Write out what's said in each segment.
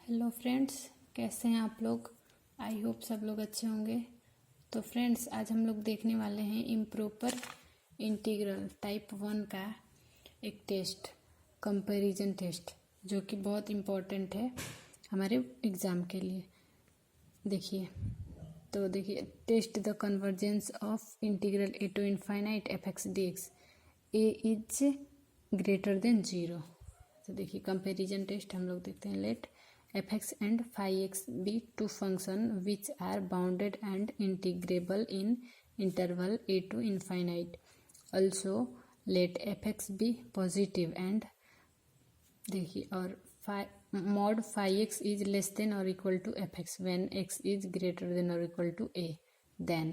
Hello friends, कैसे हैं आप लोग। आई होप सब लोग अच्छे होंगे। तो फ्रेंड्स, आज हम लोग देखने वाले हैं इम्प्रॉपर इंटीग्रल टाइप 1 का एक टेस्ट, कंपैरिजन टेस्ट, जो कि बहुत इम्पोर्टेंट है हमारे एग्ज़ाम के लिए। देखिए test the convergence of integral a to infinite f x d x a is greater than 0। तो देखिए कंपैरिजन टेस्ट हम लोग देखते हैं। Let f(x) and phi(x) be two functions which are bounded and integrable in interval a to infinite. Also let f(x) be positive and देखिए और mod phi(x) is less than or equal to f(x) when x is greater than or equal to a. then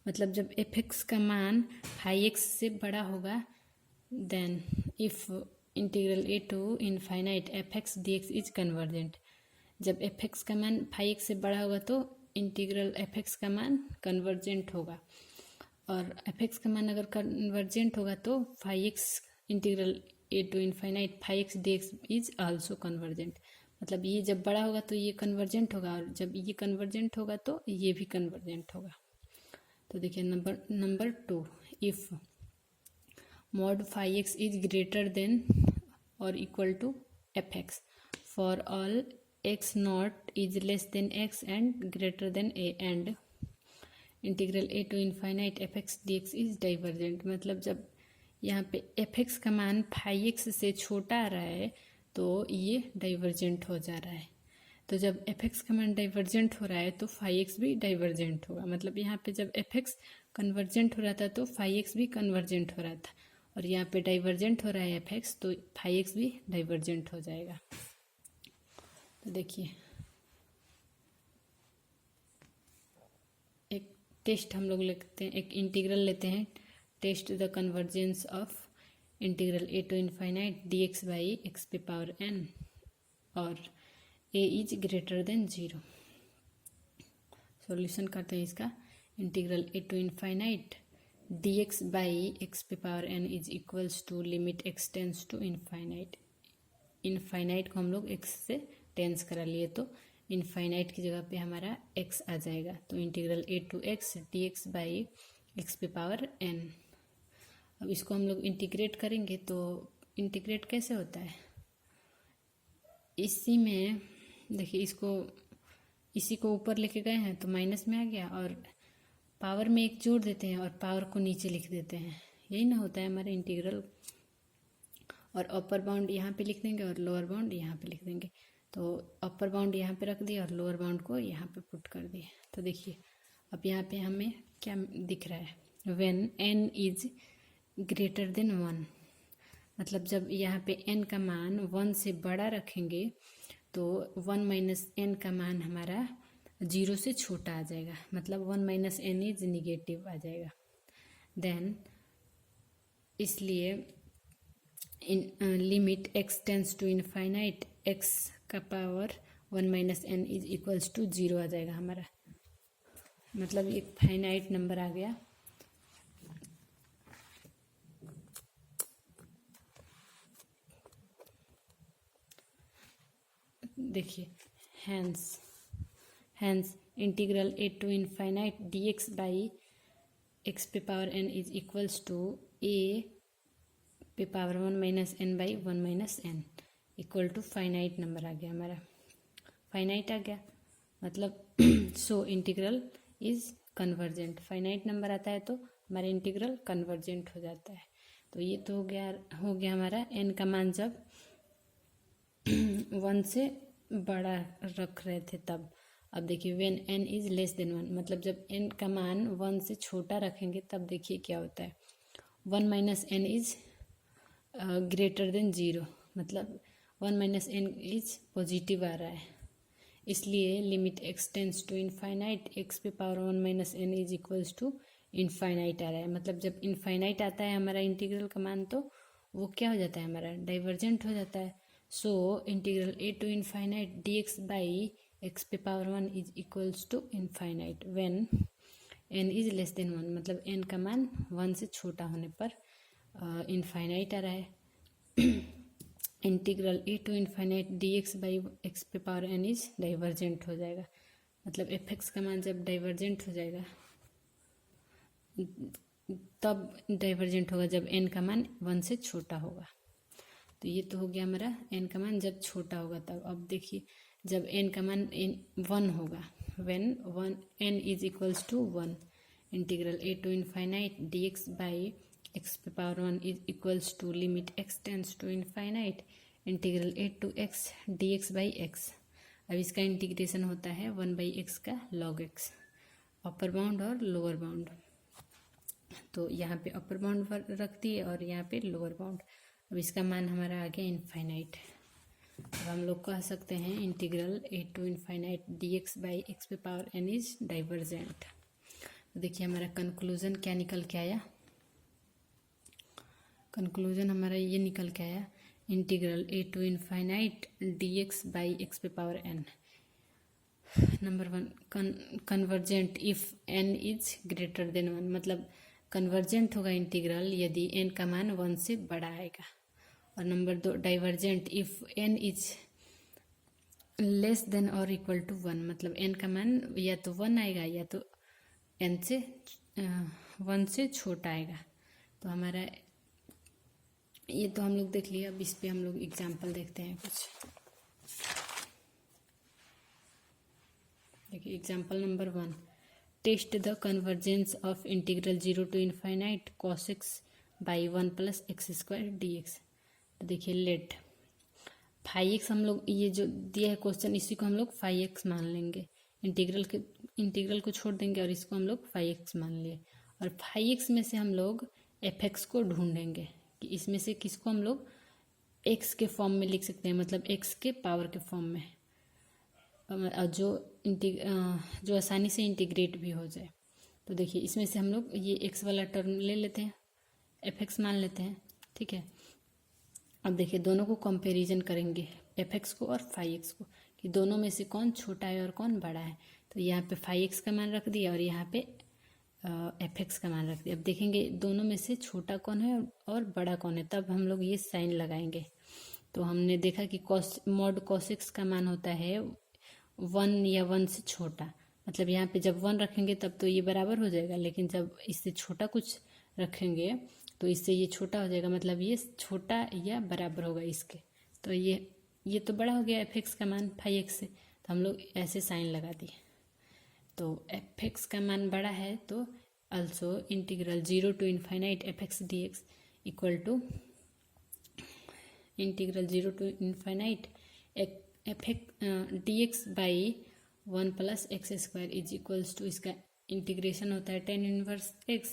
मतलब जब f(x) का मान phi(x) से बड़ा होगा, then if integral a to infinite f x d x is convergent. जब f x का मान फाई एक्स से बड़ा होगा तो इंटीग्रल एफ एक्स का मान कन्वर्जेंट होगा, और एफ एक्स का मान अगर कन्वर्जेंट होगा तो phi x integral a to infinite phi x d x is also convergent. मतलब ये जब बड़ा होगा तो ये कन्वर्जेंट होगा, और जब ये कन्वर्जेंट होगा तो ये भी कन्वर्जेंट होगा। तो देखिए number 2, if mod phi x is greater than or equal to fx for all x naught is less than x and greater than a and integral a to infinite f x d x is divergent. मतलब जब यहाँ पे F x का मान phi x से छोटा आ रहा है तो ये डाइवर्जेंट हो जा रहा है। तो जब एफ एक्स का मान डाइवर्जेंट हो रहा है तो फाई एक्स भी डाइवर्जेंट होगा। मतलब यहाँ पे जब एफ एक्स कन्वर्जेंट हो रहा था तो फाई एक्स भी कन्वर्जेंट हो रहा था, और यहाँ पे डाइवर्जेंट हो रहा है एफ एक्स तो फाई एक्स भी डाइवर्जेंट हो जाएगा। तो देखिए एक टेस्ट हम लोग लेते हैं, एक इंटीग्रल लेते हैं। Test the convergence of integral a to infinite d x by x पे पावर एन और a is greater than 0। Solution करते हैं इसका। Integral a to infinite dx by x पे power n is equals to limit x tends to infinite. Infinite को हम लोग x से टेंस करा लिए तो इनफाइनाइट की जगह पे हमारा x आ जाएगा। तो integral a to x d x by x पे पावर n। अब इसको हम लोग इंटीग्रेट करेंगे तो इंटीग्रेट कैसे होता है, इसी में देखिए इसी को ऊपर लेके गए हैं तो माइनस में आ गया, और पावर में एक जोड़ देते हैं और पावर को नीचे लिख देते हैं। यही ना होता है हमारा इंटीग्रल। और अपर बाउंड यहाँ पे लिख देंगे और लोअर बाउंड यहाँ पे लिख देंगे। तो अपर बाउंड यहाँ पे रख दिया और लोअर बाउंड को यहाँ पे पुट कर दिए। तो देखिए अब यहाँ पे हमें क्या दिख रहा है, when n is greater than 1। मतलब जब यहाँ पे n का मान 1 से बड़ा रखेंगे तो 1 माइनस n का मान हमारा 0 से छोटा आ जाएगा। मतलब 1 माइनस n इज निगेटिव आ जाएगा। देन इसलिए limit x tends to infinite x का power 1 minus n is equals to 0 आ जाएगा हमारा। मतलब एक फाइनाइट नंबर आ गया। देखिए hence integral a to infinite d x by x पे power n is equals to a पे power 1 minus n by 1 minus n equal to finite number आ गया हमारा। फाइनाइट आ गया मतलब so integral is convergent. Finite number आता है तो हमारा इंटीग्रल कन्वर्जेंट हो जाता है। तो ये तो हो गया हमारा n का मान जब 1 से बड़ा रख रहे थे तब। अब देखिए when n is less than 1, मतलब जब n का मान 1 से छोटा रखेंगे तब देखिए क्या होता है। 1 minus n is greater than 0, मतलब 1 माइनस n इज पॉजिटिव आ रहा है। इसलिए limit x tends to infinite x पे power 1 minus n is equals to infinite आ रहा है। मतलब जब इनफाइनाइट आता है हमारा इंटीग्रल का मान तो वो क्या हो जाता है, हमारा डाइवर्जेंट हो जाता है। So integral a to infinite d x by x पे power 1 is equals to infinite when n is less than 1। मतलब n का मान 1 से छोटा होने पर इनफाइनाइट आ रहा है। Integral a to infinite d x by x पे पावर एन इज डाइवर्जेंट हो जाएगा। मतलब एफ एक्स का मान जब डाइवर्जेंट हो जाएगा तब डाइवर्जेंट होगा जब एन का मान 1 से छोटा होगा। तो ये तो हो गया हमारा एन का मान जब छोटा होगा तब। अब देखिए जब एन का मान 1 होगा, when 1 n is equals to 1, integral a to infinite d x by x पे power 1 is equals to limit x tends to infinite integral a to x d x by x. अब इसका integration होता है 1 by x का log x, upper bound और lower bound. तो यहाँ पे अपर बाउंड रख दिए और यहाँ पे लोअर बाउंड। अब इसका मान हमारा आ गया इनफाइनाइट। अब हम लोग कह सकते हैं integral a to infinite d x by x पे पावर एन इज डाइवर्जेंट। तो देखिए हमारा कंक्लूजन क्या निकल के आया। कंक्लूजन हमारा ये निकल के आया, integral a to infinite d x by x पे power n. Number 1 convergent if n is greater than 1, मतलब कन्वर्जेंट होगा इंटीग्रल यदि एन का मान 1 से बड़ा आएगा। और number 2 divergent if n is less than और इक्वल टू 1, मतलब एन का मान या तो 1 आएगा या तो एन से 1 से छोटा आएगा। तो हमारा ये तो हम लोग देख लिया। अब इस पे हम लोग एग्जाम्पल देखते हैं कुछ। देखिए example number 1, test the convergence of integral 0 to infinite cos x by 1 plus x square d x. तो देखिए लेट फाइव एक्स, हम लोग ये जो दिया है क्वेश्चन इसी को हम लोग 5x मान लेंगे। इंटीग्रल को छोड़ देंगे और इसको हम लोग 5x मान लिए। और 5x में से हम लोग fx को ढूंढेंगे कि इसमें से किसको हम लोग x के फॉर्म में लिख सकते हैं, मतलब x के पावर के फॉर्म में, जो आसानी से इंटीग्रेट भी हो जाए। तो देखिए इसमें से हम लोग ये x वाला टर्म ले लेते हैं, fx मान लेते हैं, ठीक है। अब देखिए दोनों को कंपैरिजन करेंगे, fx को और 5x को, कि दोनों में से कौन छोटा है और कौन बड़ा है। तो यहाँ पे 5x का मान रख दिया और यहाँ पे fx का मान रख दिया। अब देखेंगे दोनों में से छोटा कौन है और बड़ा कौन है, तब हम लोग ये साइन लगाएंगे। तो हमने देखा कि मॉड cos x का मान होता है 1 या 1 से छोटा, मतलब यहाँ पे जब 1 रखेंगे तब तो ये बराबर हो जाएगा, लेकिन जब इससे छोटा कुछ रखेंगे तो इससे ये छोटा हो जाएगा, मतलब ये छोटा या बराबर होगा इसके। तो ये तो बड़ा हो गया fx का मान 5x से, तो हम लोग ऐसे साइन लगा दिए। तो fx का मान बड़ा है तो also integral 0 to infinite fx dx equal to integral 0 to infinite dx by 1 plus x square is equals to, इसका इंटीग्रेशन होता है tan इनवर्स x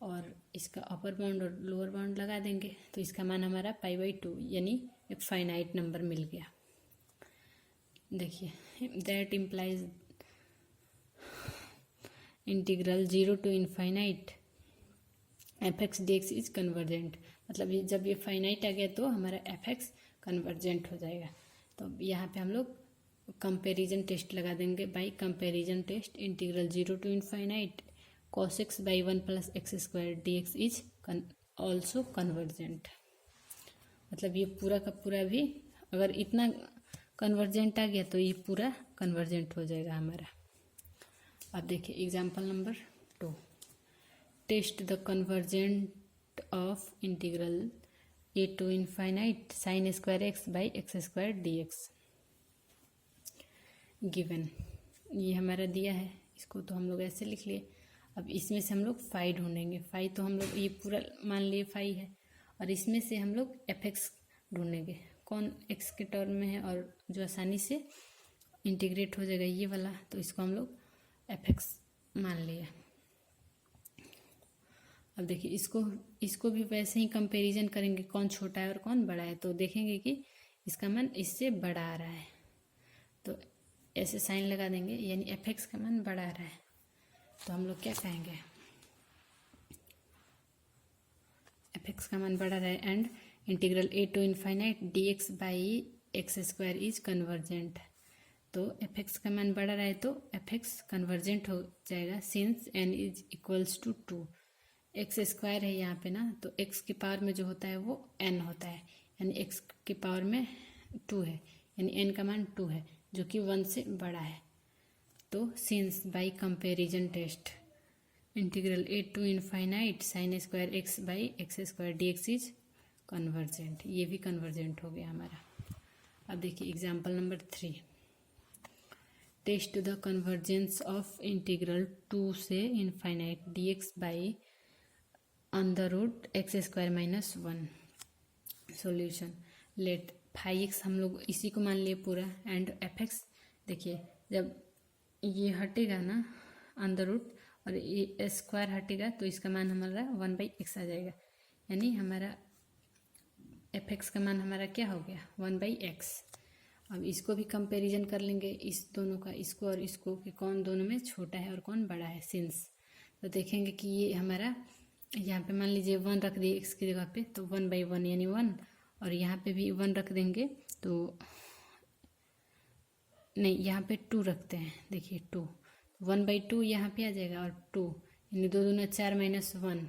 और इसका अपर बाउंड और लोअर बाउंड लगा देंगे। तो इसका मान हमारा π/2 यानी एक फाइनाइट नंबर मिल गया। देखिए that implies integral 0 to infinite fx dx is convergent, मतलब ये जब ये फाइनाइट आ गया तो हमारा fx कन्वर्जेंट हो जाएगा। तो यहाँ पे हम लोग कंपैरिजन टेस्ट लगा देंगे, by comparison test integral 0 to infinite cos x by 1 plus x square dx is also convergent. मतलब ये पूरा का पूरा भी अगर इतना कन्वर्जेंट आ गया तो ये पूरा कन्वर्जेंट हो जाएगा हमारा। अब देखिए example number 2, test the convergent of integral a to infinite sine square x by x square d x given. ये हमारा दिया है, इसको तो हम लोग ऐसे लिख लिए। अब इसमें से हम लोग फाई ढूंढेंगे। फाई तो हम लोग ये पूरा मान लिए फाई है, और इसमें से हम लोग fx ढूंढेंगे, कौन x के टर्म में है और जो आसानी से इंटीग्रेट हो जाएगा ये वाला, तो इसको हम लोग fx मान लिए। अब देखिए इसको भी वैसे ही कंपैरिजन करेंगे, कौन छोटा है और कौन बड़ा है। तो देखेंगे कि इसका मान इससे बड़ा आ रहा है, तो ऐसे साइन लगा देंगे, यानी fx का मान बड़ा आ रहा है। तो हम लोग क्या कहेंगे, fx का मान बढ़ा रहा है and integral a to infinite dx by x square is convergent. तो fx का मान बढ़ा रहा है तो fx कन्वर्जेंट हो जाएगा since n is equals to 2। X square है यहाँ पे ना, तो x की पावर में जो होता है वो n होता है, यानी x के पावर में 2 है, यानी n का मान 2 है जो कि 1 से बड़ा है। तो since by comparison test integral a to infinite sine square x by x square d x is convergent, ये भी कन्वर्जेंट हो गया हमारा। अब देखिए example number 3, test the convergence of integral 2 से infinite d x by under root x square minus 1। Solution, let five x हम लोग इसी को मान लिए पूरा एंड एफ एक्स। देखिए जब ये हटेगा ना अंडर रूट और ये स्क्वायर हटेगा तो इसका मान हमारा 1/x आ जाएगा, यानी हमारा एफ एक्स का मान हमारा क्या हो गया 1/x। अब इसको भी कंपैरिजन कर लेंगे इस दोनों का, इसको और इसको, कि कौन दोनों में छोटा है और कौन बड़ा है सिंस। तो देखेंगे कि ये हमारा यहाँ पे मान लीजिए 1 रख दिए x की जगह पे तो 1/1 यानी 1, और यहाँ पे भी 1 रख देंगे तो नहीं, यहाँ पे 2 रखते हैं। देखिए 2, 1/2 यहाँ पे आ जाएगा और 2 यानी 2 दूना 4 माइनस 1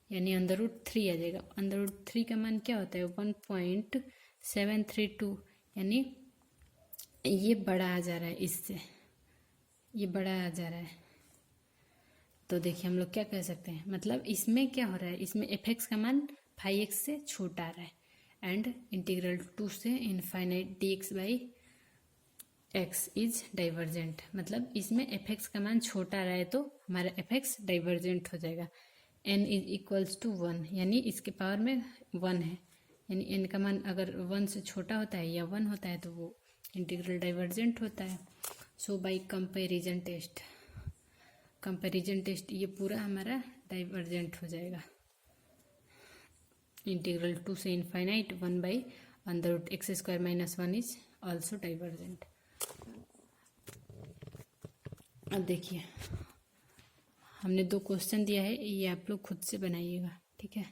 यानी अंडर रूट 3 आ जाएगा। अंडर रूट 3 का मान क्या होता है 1.732, यानी ये बड़ा आ जा रहा है इससे, ये बड़ा आ जा रहा है। तो देखिए हम लोग क्या कह सकते हैं, मतलब इसमें क्या हो रहा है, इसमें एफ एक्स का मान 5x से छोटा आ रहा है एंड इंटीग्रल 2 से infinite d x by x is divergent. मतलब इसमें एफ एक्स का मान छोटा आ रहा है तो हमारा एफ एक्स डाइवर्जेंट हो जाएगा। n इज इक्वल्स टू 1, यानी इसके पावर में 1 है, यानी n का मान अगर 1 से छोटा होता है या 1 होता है तो वो इंटीग्रल डाइवर्जेंट होता है। So by comparison test, comparison test ये पूरा हमारा डाइवर्जेंट हो जाएगा। इंटीग्रल 2 से infinite 1/x square minus 1 is also divergent. अब देखिए हमने 2 क्वेश्चन दिया है, ये आप लोग खुद से बनाइएगा, ठीक है।